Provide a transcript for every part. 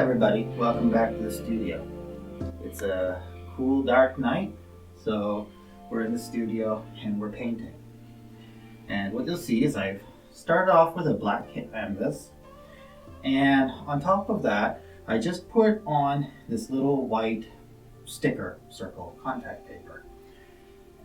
everybody, welcome back to the studio. It's a cool dark night, so we're in the studio and we're painting. And what you'll see is I've started off with a black canvas, and on top of that I just put on this little white sticker circle contact paper.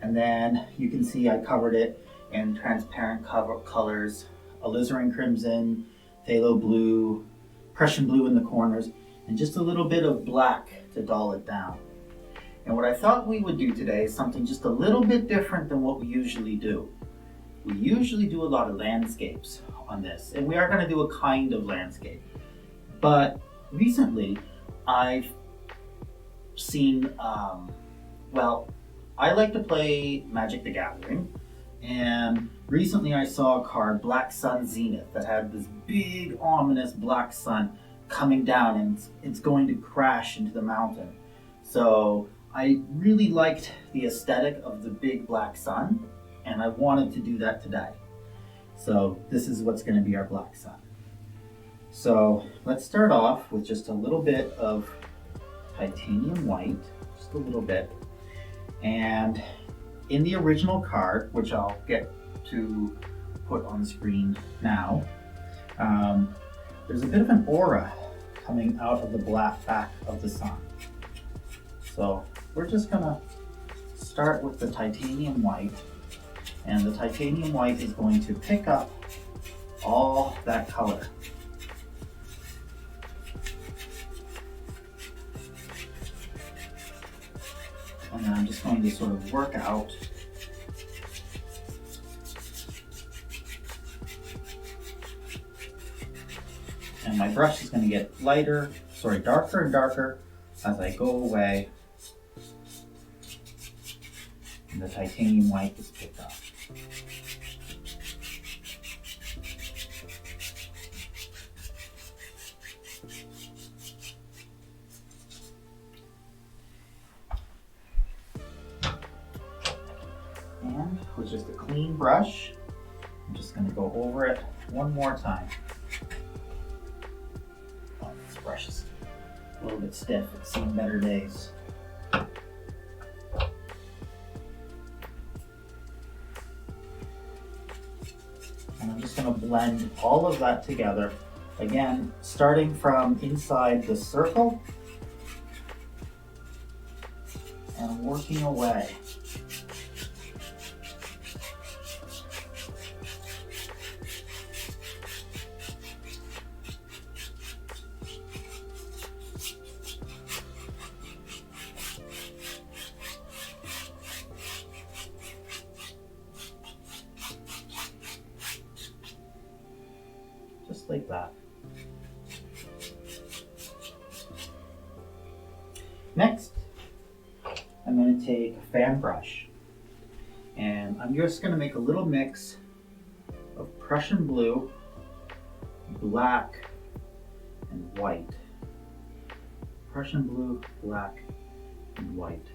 And then you can see I covered it in transparent colors, alizarin crimson, phthalo blue, Prussian blue in the corners, and just a little bit of black to dull it down. And what I thought we would do today is something just a little bit different than what we usually do. We usually do a lot of landscapes on this, and we are going to do a kind of landscape. But recently I've seen, I like to play Magic the Gathering, and recently I saw a card, Black Sun Zenith, that had this big ominous black sun coming down, and it's going to crash into the mountain. So I really liked the aesthetic of the big black sun, and I wanted to do that today. So this is what's going to be our black sun. So let's start off with just a little bit of titanium white, just a little bit. And in the original card, which I'll get to put on the screen now, there's a bit of an aura coming out of the black back of the sun. So we're just gonna start with the titanium white, and the titanium white is going to pick up all that color. And then I'm just going to sort of work out and my brush is going to get darker and darker as I go away, and the titanium white is picked up. And with just a clean brush, I'm just going to go over it one more time. Oh, this brush is a little bit stiff. It's seen better days. And I'm just going to blend all of that together. Again, starting from inside the circle and working away. Just like that. Next, I'm going to take a fan brush, and I'm just going to make a little mix of Prussian blue, black, and white. Prussian blue, black, and white.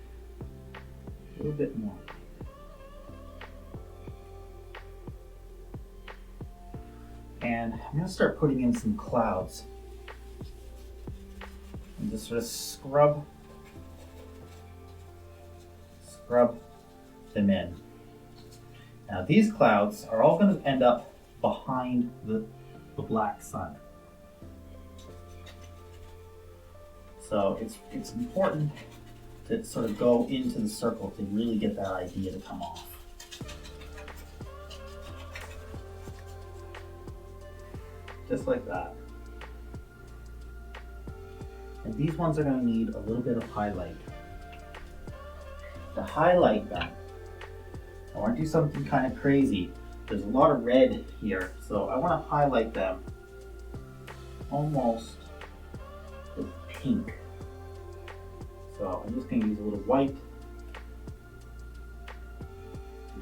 A little bit more. And I'm going to start putting in some clouds and just sort of scrub them in. Now these clouds are all going to end up behind the black sun. So it's important to sort of go into the circle to really get that idea to come off. Just like that. And these ones are going to need a little bit of highlight. To highlight them, I want to do something kind of crazy. There's a lot of red here, so I want to highlight them almost with pink. So I'm just going to use a little white,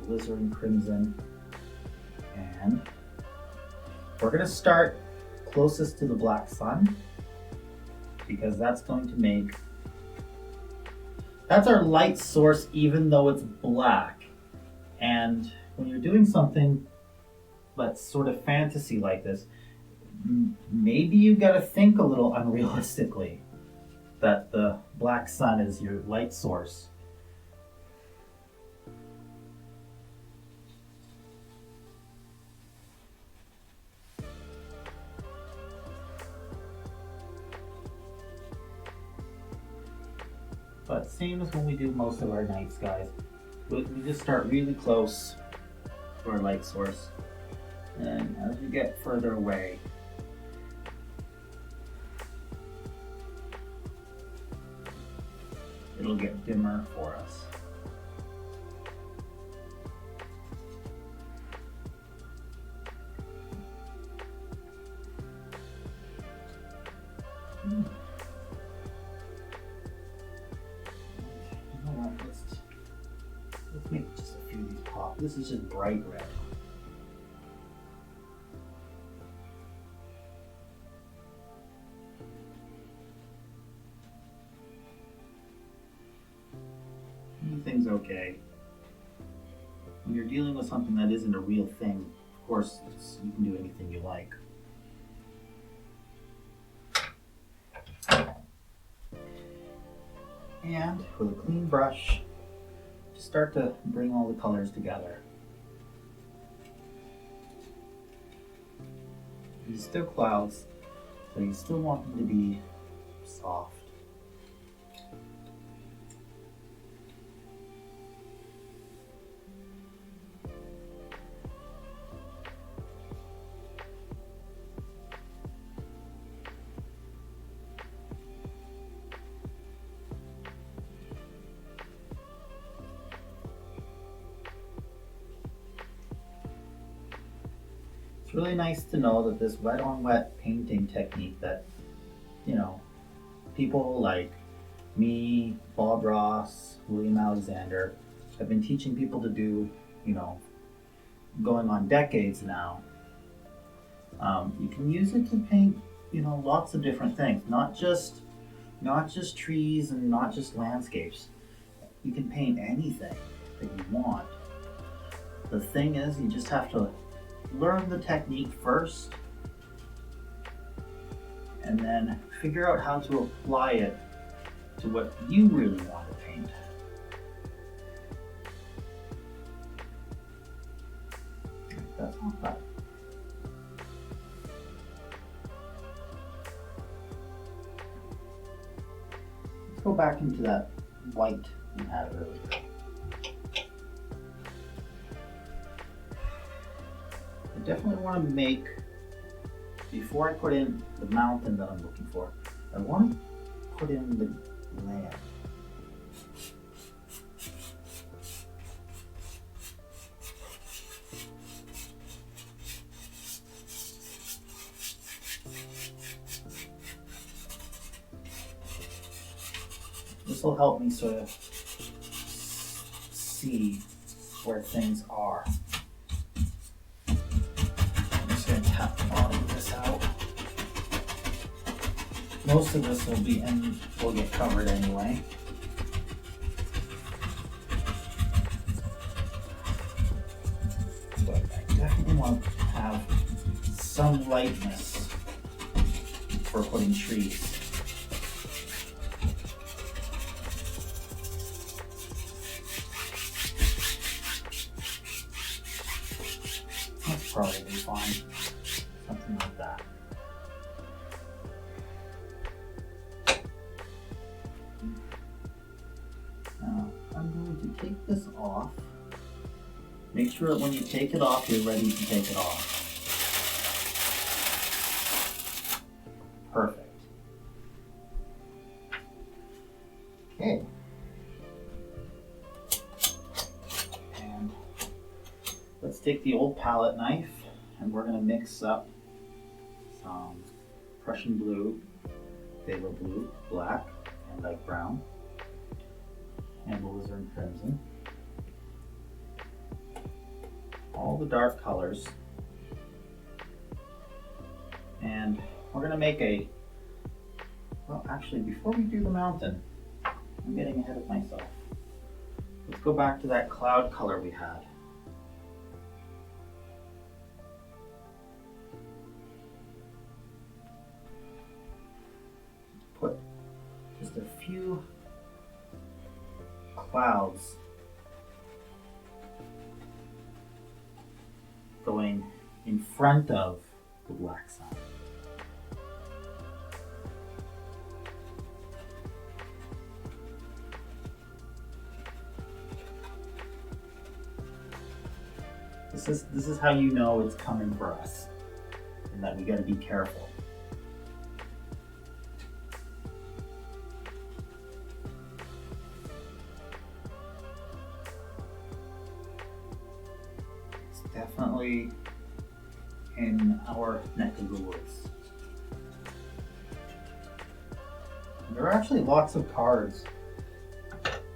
alizarin crimson, and we're going to start closest to the black sun, because that's going to make, that's our light source even though it's black. And when you're doing something that's sort of fantasy like this, maybe you gotta think a little unrealistically that the black sun is your light source. But same as when we do most of our night skies, we just start really close to our light source, and as we get further away, it'll get dimmer for us. Let's make just a few of these pop. This is just bright red. Anything's okay. When you're dealing with something that isn't a real thing, of course, you can do anything you like. And with a clean brush, just start to bring all the colors together. These are still clouds, so you still want them to be soft. It's really nice to know that this wet on wet painting technique that, people like me, Bob Ross, William Alexander have been teaching people to do, going on decades now. You can use it to paint, lots of different things, not just trees and not just landscapes. You can paint anything that you want. The thing is, you just have to learn the technique first and then figure out how to apply it to what you really want to paint. That's not bad. Let's go back into that white we had earlier. I definitely want to make, before I put in the mountain that I'm looking for, I want to put in the land. This will help me sort of see where things are. Tap the bottom of this out. Most of this will get covered anyway. But I definitely want to have some lightness for putting trees. That's probably fine. Something like that. Now, I'm going to take this off. Make sure that when you take it off, you're ready to take it off. Perfect. Okay. And let's take the old palette knife and we're going to mix up some Prussian blue, phthalo blue, black, and light brown, and alizarin crimson. All the dark colors. And we're going to make well, actually, before we do the mountain, I'm getting ahead of myself. Let's go back to that cloud color we had. two clouds going in front of the black sun. This is how you know it's coming for us, and that we got to be careful. It's definitely in our neck of the woods. And there are actually lots of cards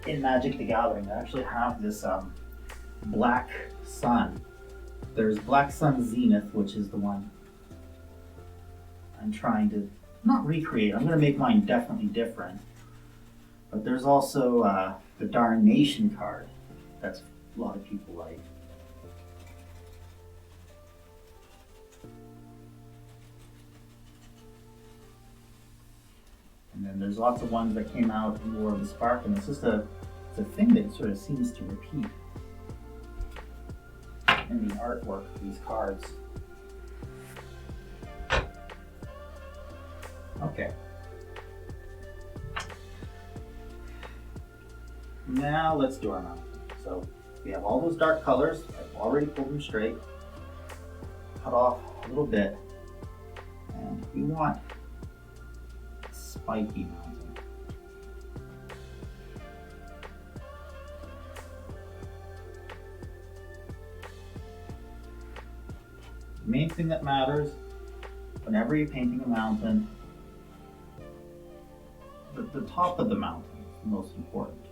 in Magic the Gathering that actually have this black sun. There's Black Sun Zenith, which is the one I'm trying to not recreate. I'm going to make mine definitely different. But there's also the Damnation card. That's a lot of people like. And then there's lots of ones that came out in War of the Spark, and it's just it's a thing that sort of seems to repeat in the artwork of these cards. Okay. Now let's do our mountain. So we have all those dark colors. I've already pulled them straight. Cut off a little bit. And we want a spiky mountain. The main thing that matters whenever you're painting a mountain, the top of the mountain is the most important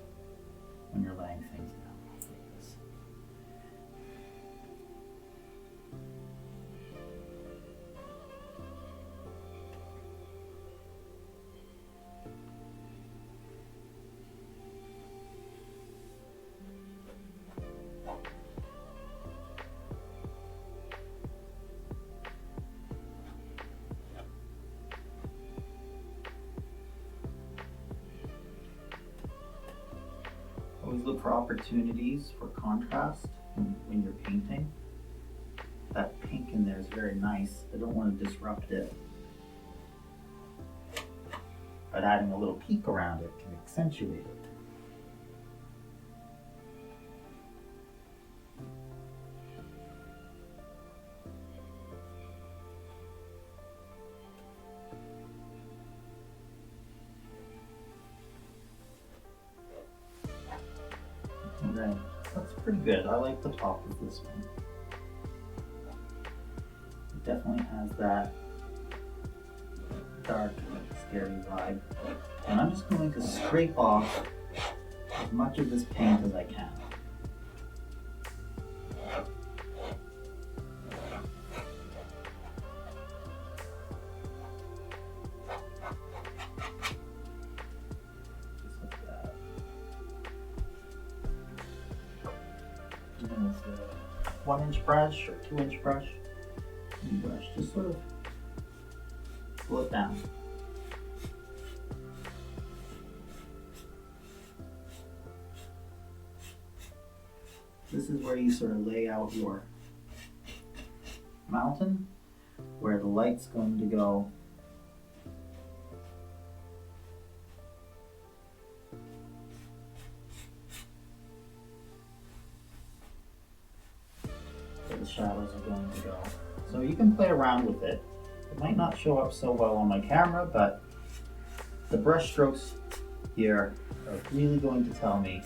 when you're laying things down like this. Always look for opportunities for contrast when you're painting. That pink in there is very nice. I don't want to disrupt it. But adding a little peak around it can accentuate it. Alright, that's pretty good. I like the top of this one. It definitely has that dark, scary vibe. And I'm just going to scrape off as much of this paint as I can. Just like that. And then it's a 1-inch brush or 2-inch brush. And brush, just sort of pull it down. This is where you sort of lay out your mountain, where the light's going to go. Where the shadows are going to go. So you can play around with it. It might not show up so well on my camera, but the brush strokes here are really going to tell me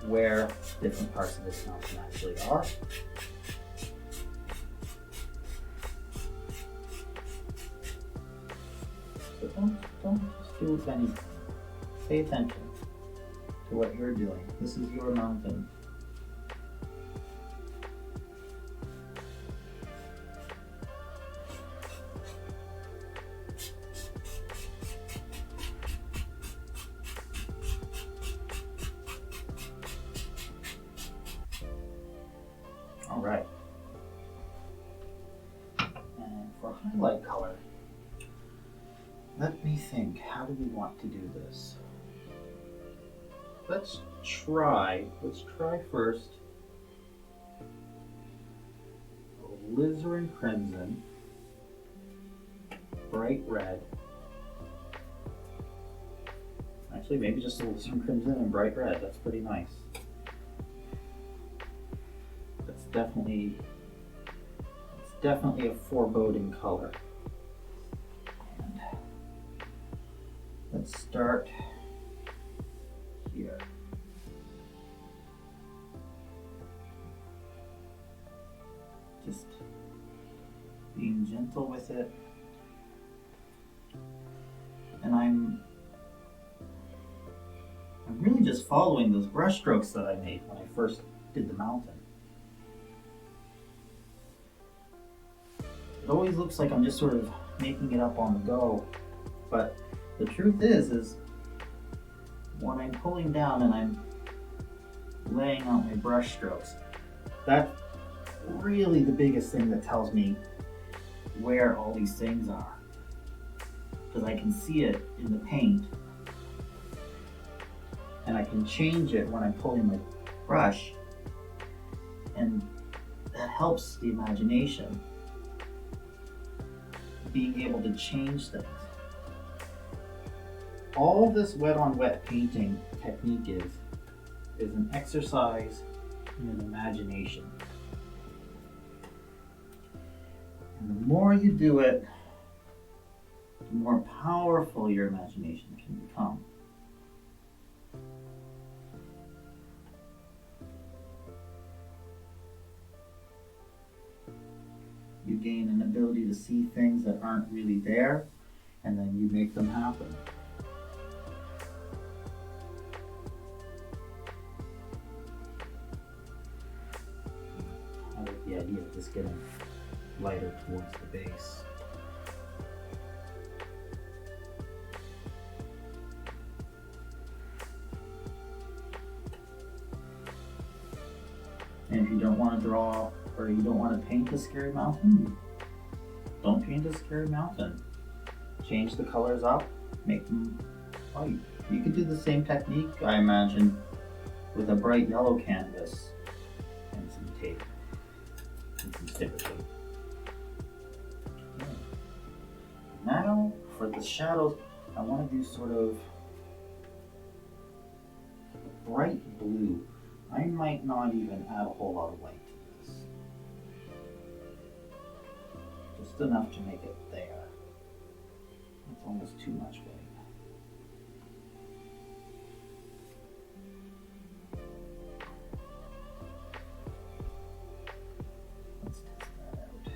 where different parts of this mountain actually are. So don't just do anything. Pay attention to what you're doing. This is your mountain. Alright, and for highlight color, let me think, how do we want to do this? let's try first alizarin crimson, bright red. Actually, maybe just alizarin crimson and bright red. That's pretty nice. It's definitely a foreboding color. And let's start here. Just being gentle with it. And I'm really just following those brush strokes that I made when I first did the mountain. It always looks like I'm just sort of making it up on the go, but the truth is when I'm pulling down and I'm laying out my brush strokes, that's really the biggest thing that tells me where all these things are. Because I can see it in the paint, and I can change it when I'm pulling my brush, and that helps the imagination. Being able to change things. All this wet on wet painting technique is an exercise in an imagination. And the more you do it, the more powerful your imagination can become. You gain an ability to see things that aren't really there, and then you make them happen. I like the idea of this getting lighter towards the base. And if you don't want to draw, or you don't want to paint a scary mountain, don't paint a scary mountain. Change the colors up, make them white. You could do the same technique, I imagine, with a bright yellow canvas and some tape and some sticker tape. Okay. Now, for the shadows, I want to do sort of bright blue. I might not even add a whole lot of white to this. Just enough to make it there. That's almost too much white. Let's test that out.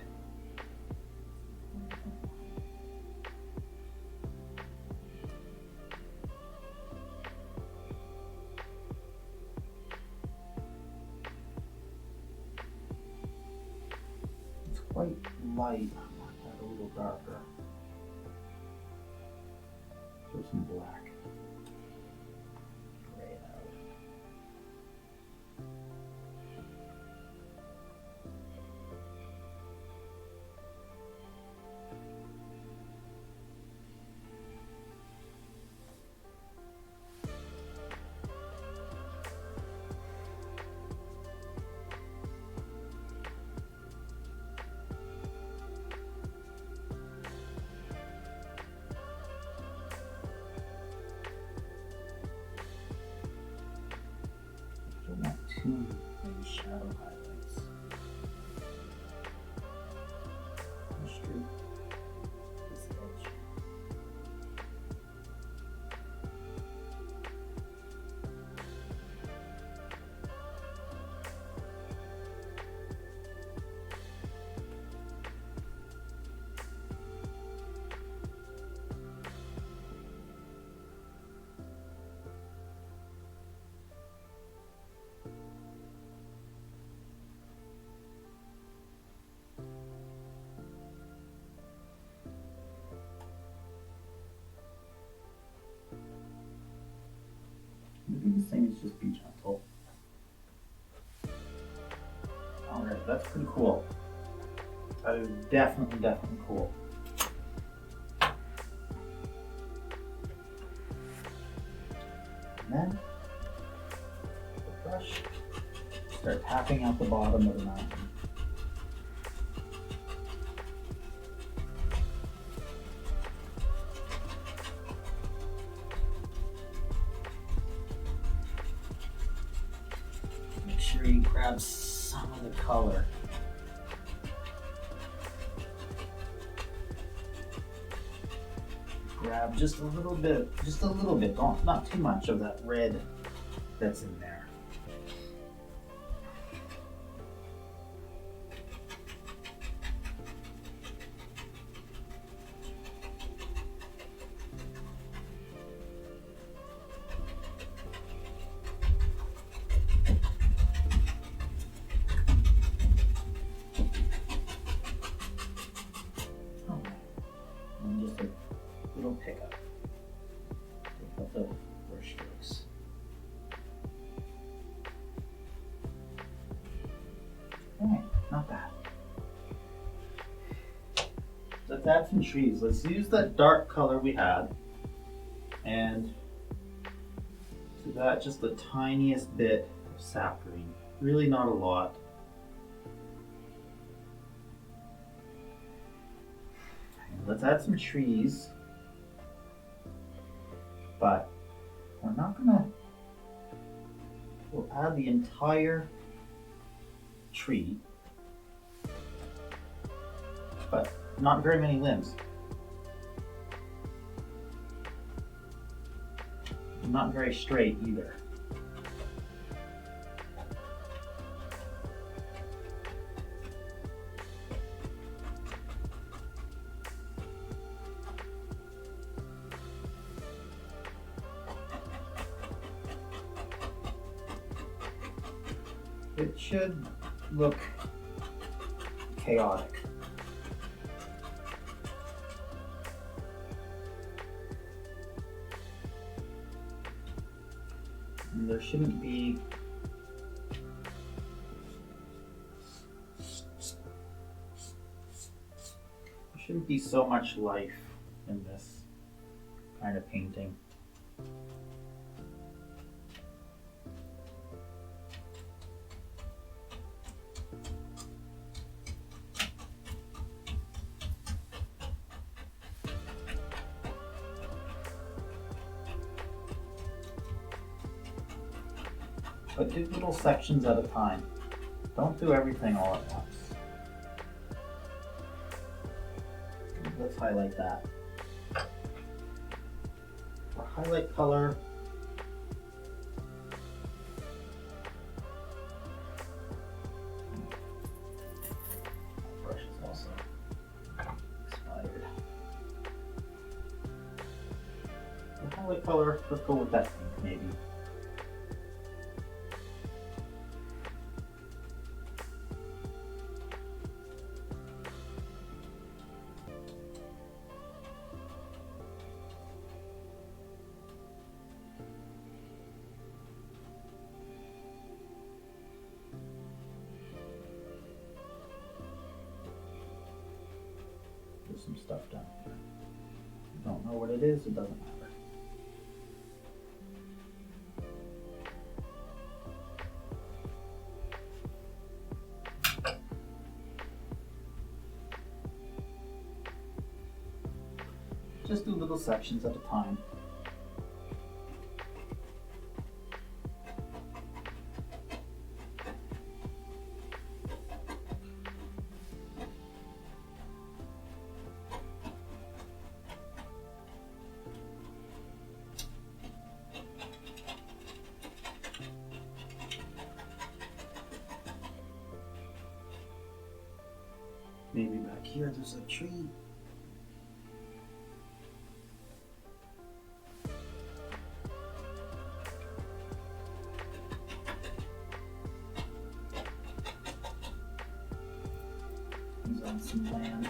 It's quite light. I want that a little darker. Throw some black. Gray it out. Don't want too many shadow highlights. Push through this edge. The biggest thing is just be gentle. Alright, that's pretty cool. That is definitely cool. And then brush. Start tapping out the bottom of the mountain. Make sure you grab some of the color. Grab just a little bit, don't, not too much of that red that's in there. And just a little pickup. Pick up the brush strokes. Alright, not bad. Let's add some trees. Let's use that dark color we had and to that just the tiniest bit of sap green. Really not a lot. Let's add some trees, but we're not gonna, we'll add the entire tree, but not very many limbs. Not very straight either. It should look chaotic. And there shouldn't be so much life in this kind of painting. But do little sections at a time. Don't do everything all at once. Let's highlight that. For highlight color, that brush is also expired. For highlight color, let's go with that pink maybe. Some stuff down here. If you don't know what it is, it doesn't matter. Just do little sections at a time. Maybe back here there's a tree. He's on some land.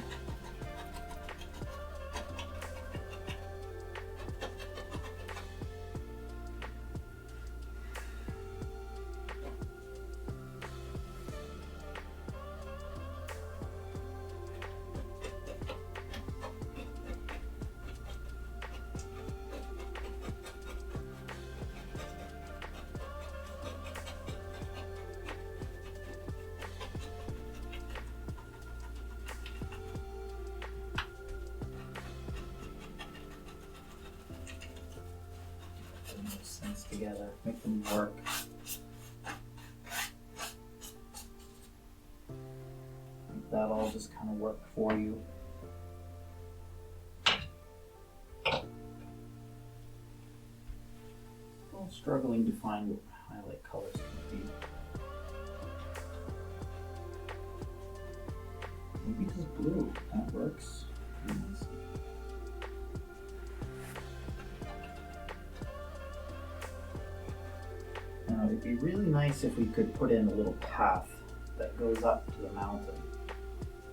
things together, make them work. Make that all just kind of work for you. I'm struggling to find what highlight colors can be. Maybe just blue, that works. Now, it'd be really nice if we could put in a little path that goes up to the mountain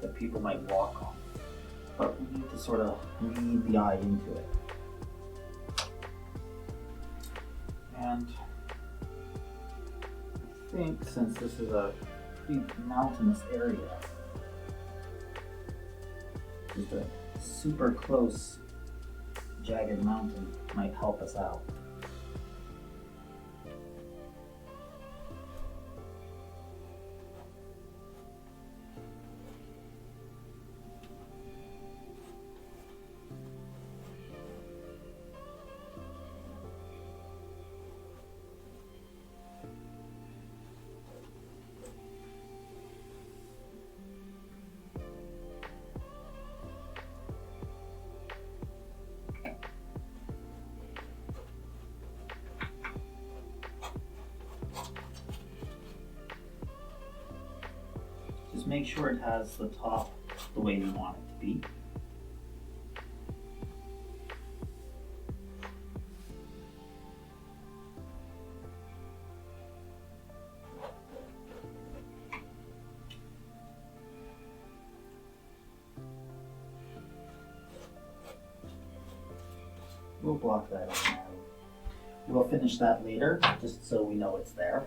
that people might walk on. But we need to sort of lead the eye into it. And I think since this is a pretty mountainous area, just a super close jagged mountain might help us out. Just make sure it has the top the way you want it to be. We'll block that out now. We'll finish that later, just so we know it's there.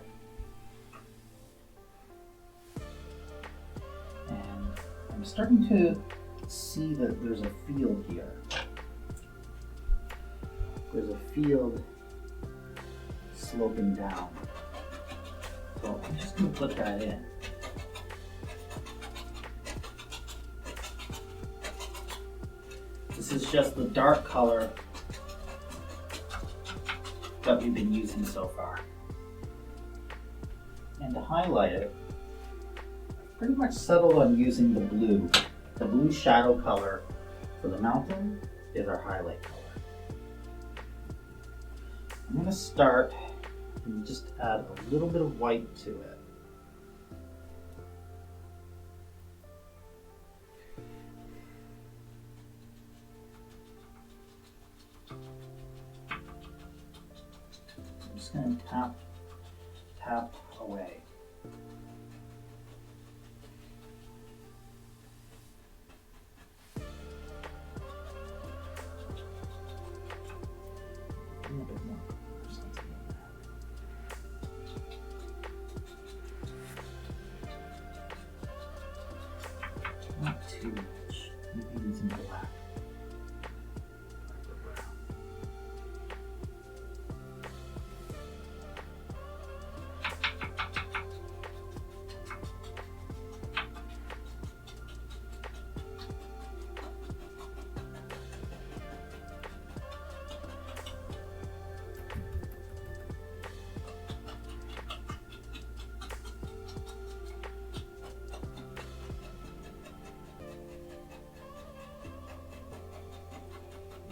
I'm starting to see that there's a field here. There's a field sloping down. So I'm just going to put that in. This is just the dark color that we've been using so far. And to highlight it, pretty much settled on using the blue. The blue shadow color for the mountain is our highlight color. I'm going to start and just add a little bit of white to it. I'm just going to tap away. A little bit more or something like that. Not too much. Maybe using black.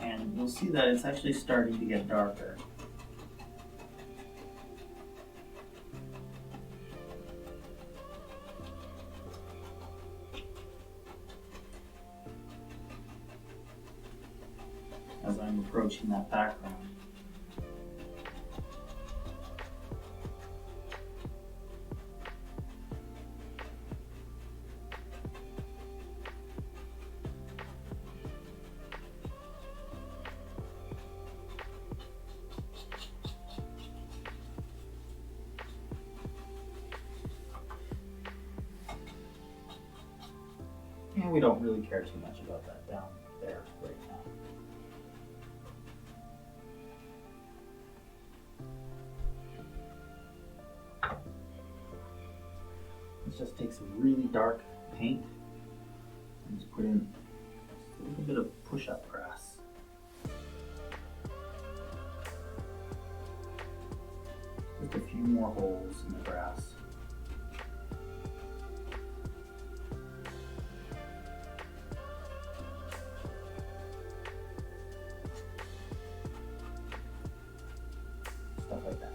And you'll see that it's actually starting to get darker. As I'm approaching that background. And we don't really care too much about that down there right now. Let's just take some really dark paint and just put in a little bit of push-up grass. Just a few more holes in the grass. Stuff like that.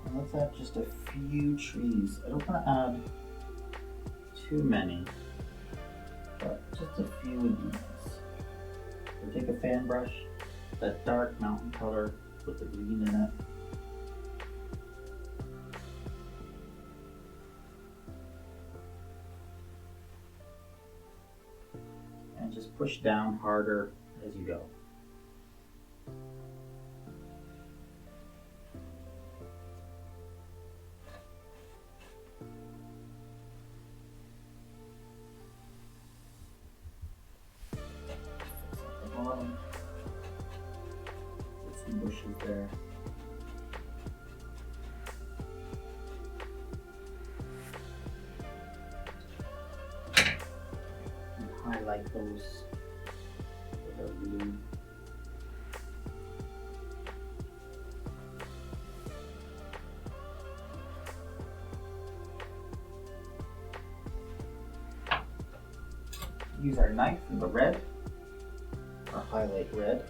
And let's add just a few trees. I don't want to add too many, but just a few would be nice. So take a fan brush, that dark mountain color, put the green in it. And just push down harder as you go. Bottom. Put some bushes there. And highlight those with our blue. Use our knife in the red. Highlight red.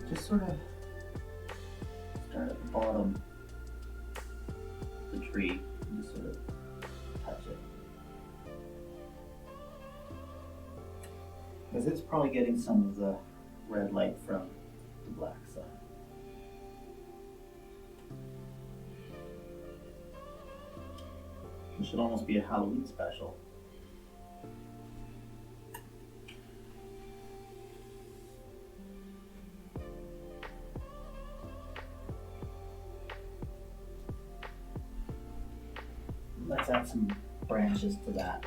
Just sort of start at the bottom of the tree and just sort of touch it. Because it's probably getting some of the red light from the black sun. It should almost be a Halloween special. Let's add some branches to that.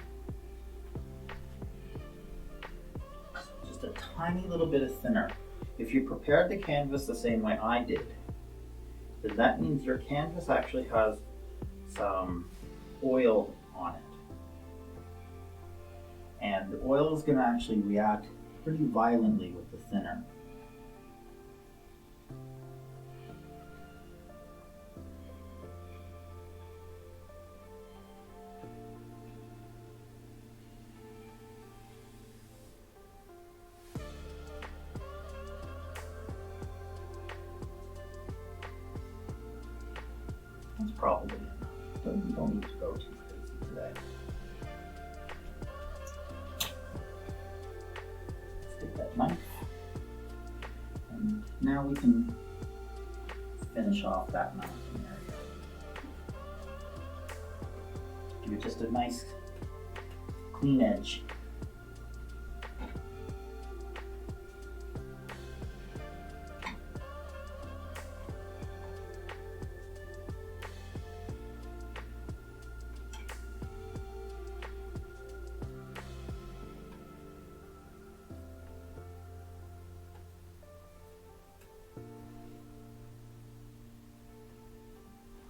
Just a tiny little bit of thinner. If you prepared the canvas the same way I did, then that means your canvas actually has some oil on it. And the oil is going to actually react pretty violently with the thinner. That's probably enough. You don't need to go too crazy today. Let's take that knife. And now we can finish off that mountain area. Give it just a nice clean edge.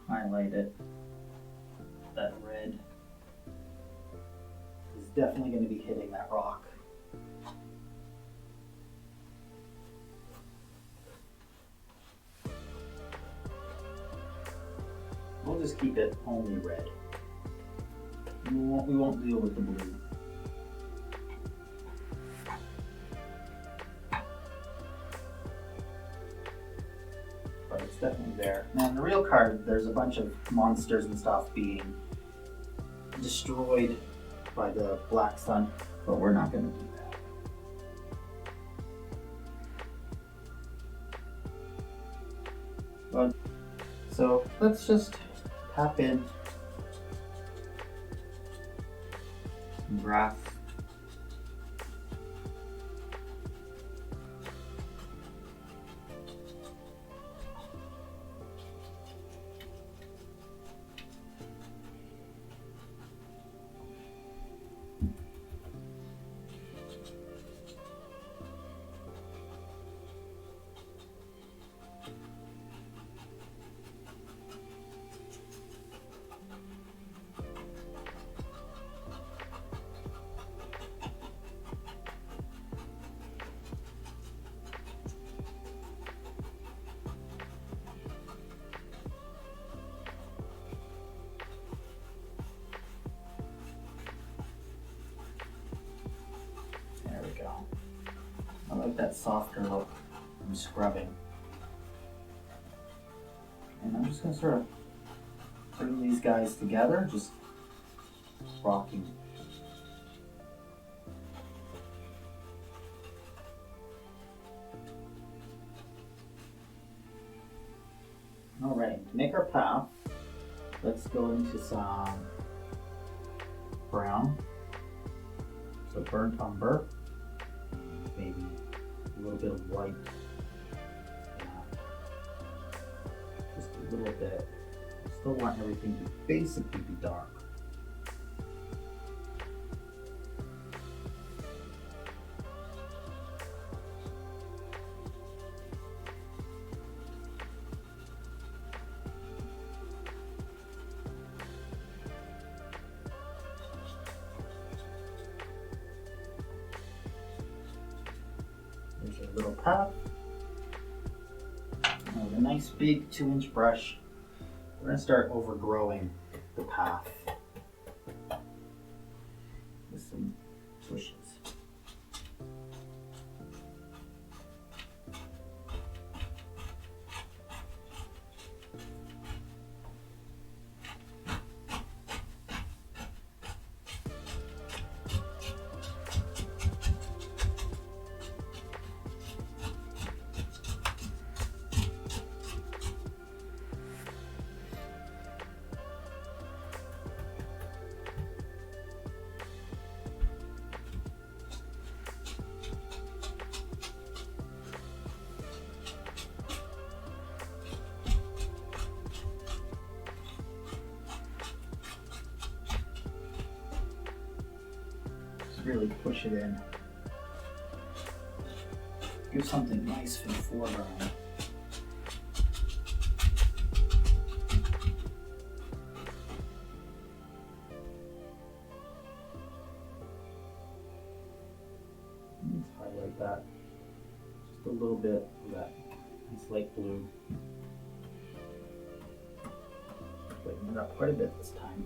Highlight it. That red is definitely going to be hitting that rock. We'll just keep it only red. We won't deal with the blue. But it's definitely there. Now in the real card, there's a bunch of monsters and stuff being destroyed by the black sun, but we're not going to do that. But, so let's just tap in some grass. like that softer look from scrubbing. And I'm just going to sort of bring these guys together, just rocking. Alright, to make our path, let's go into some brown, so burnt umber, maybe a little bit of white, just a little bit. Still want everything to basically be dark. There's your little path. Now with a nice big 2-inch brush, we're going to start overgrowing the path with some bushes. Really push it in. Give something nice for the foreground. Let's highlight that. Just a little bit of that nice light blue. Lighten it up quite a bit this time.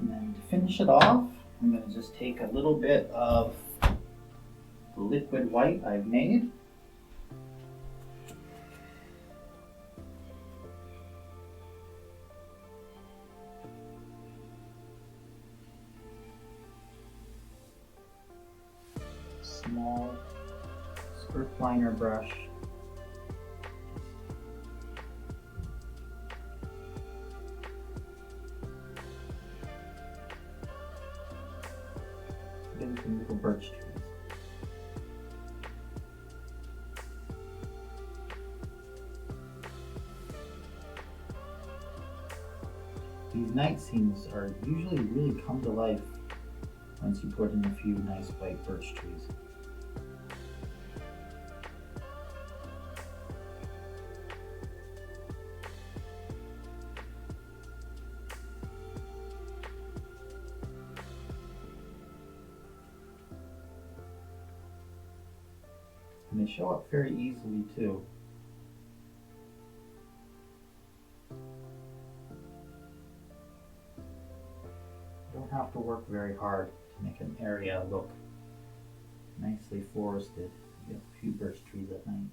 And then to finish it off, I'm going to just take a little bit of the liquid white I've made. Small skirt liner brush. Some little birch trees. These night scenes are usually really come to life once you put in a few nice white birch trees. And they show up very easily too. You don't have to work very hard to make an area look nicely forested. You have a few birch trees at night.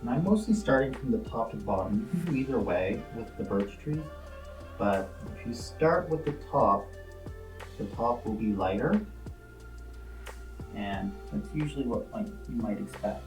And I'm mostly starting from the top to bottom. You can do either way with the birch trees. But if you start with the top will be lighter, and that's usually what you might expect.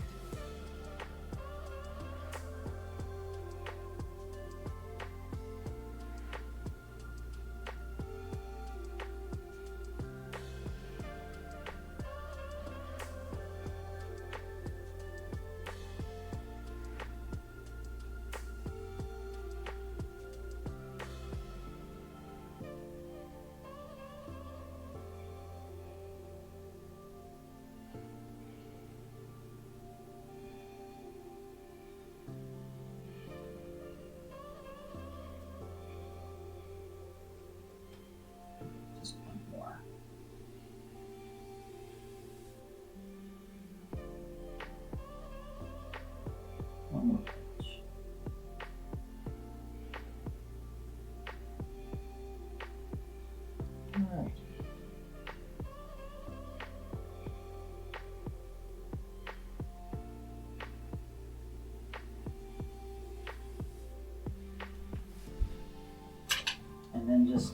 just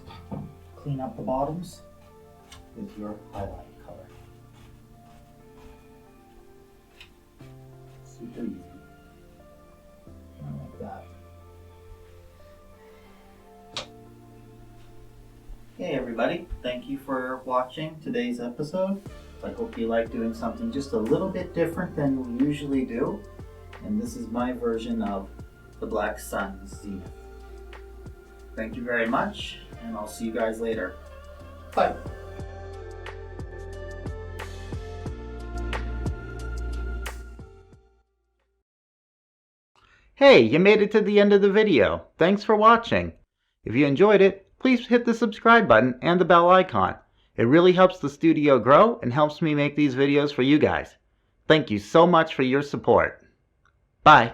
clean up the bottoms with your highlight color. Super easy. Like that. Hey everybody, thank you for watching today's episode. I hope you like doing something just a little bit different than we usually do. And this is my version of the Black Sun Zenith. Thank you very much, and I'll see you guys later. Bye. Hey, you made it to the end of the video. Thanks for watching. If you enjoyed it, please hit the subscribe button and the bell icon. It really helps the studio grow and helps me make these videos for you guys. Thank you so much for your support. Bye.